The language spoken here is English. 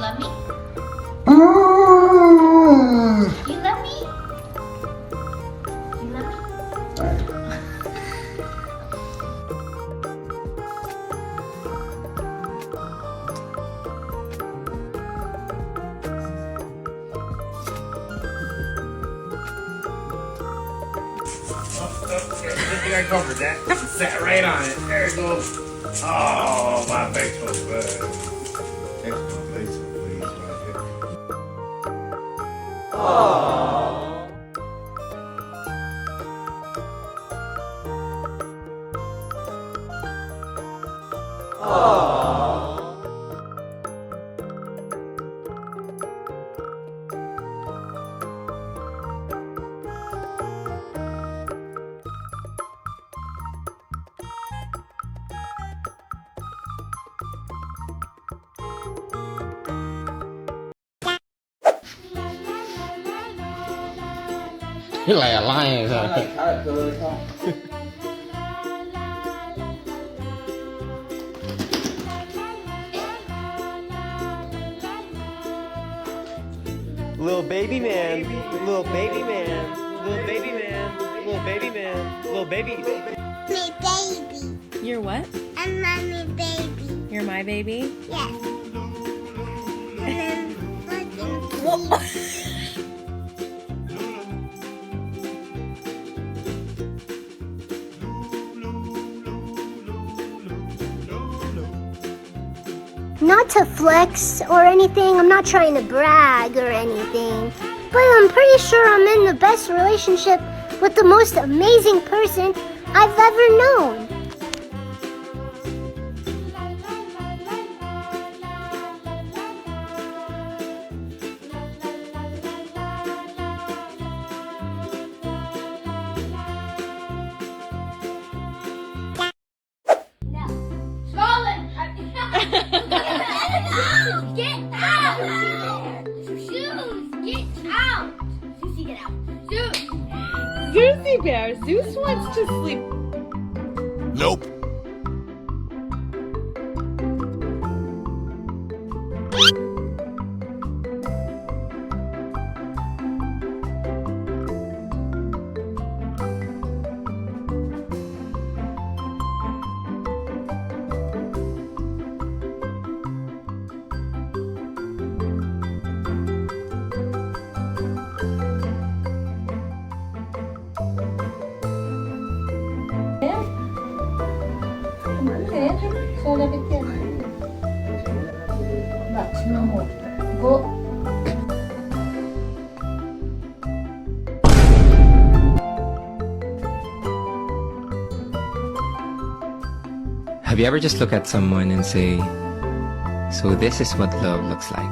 love me? Mm. You love me? You love me? Good thing I covered that. Sat right on it. There it goes. Oh, my face was good. That's my face was pleased right here. Cái lè lai rồi. Khá là cười không? Little baby man, little baby man, little baby man, little baby man, little baby. Me baby. You're what? I'm mommy baby. You're my baby? Yes. Not to flex or anything, I'm not trying to brag or anything, but I'm pretty sure I'm in the best relationship with the most amazing person I've ever known. Get out! Shoes! Get out! Susie, get out! Zeus! Zeusy Bear, Zeus wants to sleep. Nope. Have you ever just look at someone and say, so this is what love looks like?